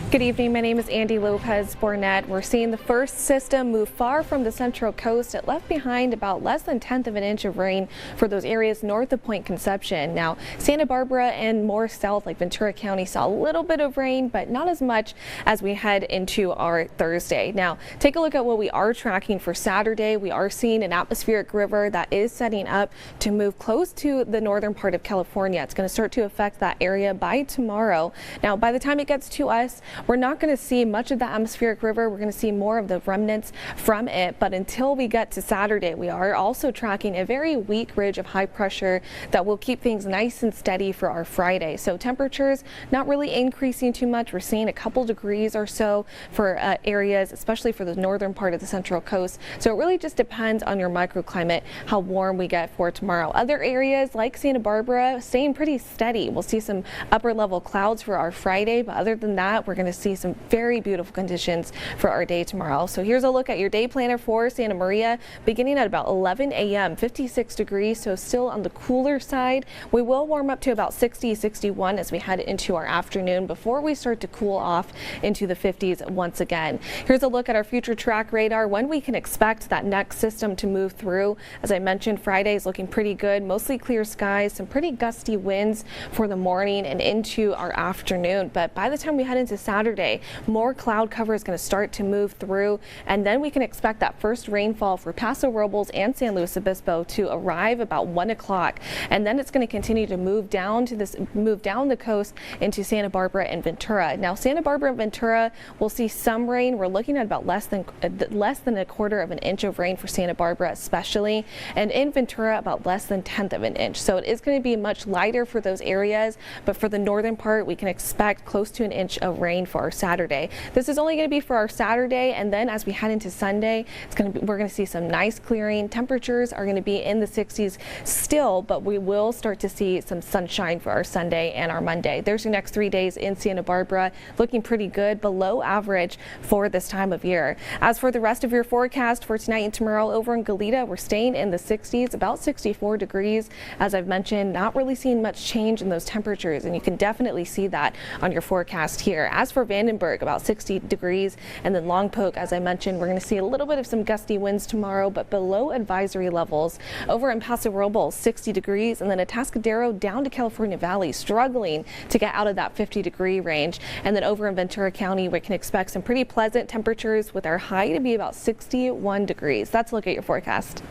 Good evening. My name is Andy Lopez Bornett. We're seeing the first system move far from the central coast. It left behind about less than 1/10 of an inch of rain for those areas north of Point Conception. Now, Santa Barbara and more south like Ventura County saw a little bit of rain, but not as much as we head into our Thursday. Now, take a look at what we are tracking for Saturday. We are seeing an atmospheric river that is setting up to move close to the northern part of California. It's going to start to affect that area by tomorrow. Now, by the time it gets to us, we're not going to see much of the atmospheric river. We're going to see more of the remnants from it. But until we get to Saturday, we are also tracking a very weak ridge of high pressure that will keep things nice and steady for our Friday. So temperatures not really increasing too much. We're seeing a couple degrees or so for areas, especially for the northern part of the central coast. So it really just depends on your microclimate, how warm we get for tomorrow. Other areas like Santa Barbara staying pretty steady. We'll see some upper level clouds for our Friday, but other than that, we're going to see some very beautiful conditions for our day tomorrow. So here's a look at your day planner for Santa Maria beginning at about 11 a.m. 56 degrees, so still on the cooler side. We will warm up to about 60, 61 as we head into our afternoon before we start to cool off into the 50s once again. Here's a look at our future track radar, when we can expect that next system to move through. As I mentioned, Friday is looking pretty good, mostly clear skies, some pretty gusty winds for the morning and into our afternoon. But by the time we head into Saturday, more cloud cover is going to start to move through, and then we can expect that first rainfall for Paso Robles and San Luis Obispo to arrive about 1 o'clock, and then it's going to continue to move down the coast into Santa Barbara and Ventura. Now, Santa Barbara and Ventura will see some rain. We're looking at about less than 1/4 of an inch of rain for Santa Barbara especially, and in Ventura about less than 1/10 of an inch. So it is going to be much lighter for those areas, but for the northern part we can expect close to an inch of rain for our Saturday. This is only going to be for our Saturday, and then as we head into Sunday, we're going to see some nice clearing. Temperatures are going to be in the 60s still, but we will start to see some sunshine for our Sunday and our Monday. There's your next 3 days in Santa Barbara, looking pretty good, below average for this time of year. As for the rest of your forecast for tonight and tomorrow, over in Goleta, we're staying in the 60s, about 64 degrees. As I've mentioned, not really seeing much change in those temperatures, and you can definitely see that on your forecast here. As for Vandenberg, about 60 degrees, and then Longpoke, as I mentioned, we're going to see a little bit of some gusty winds tomorrow, but below advisory levels. Over in Paso Robles, 60 degrees, and then Atascadero down to California Valley, struggling to get out of that 50-degree range. And then over in Ventura County, we can expect some pretty pleasant temperatures with our high to be about 61 degrees. That's a look at your forecast.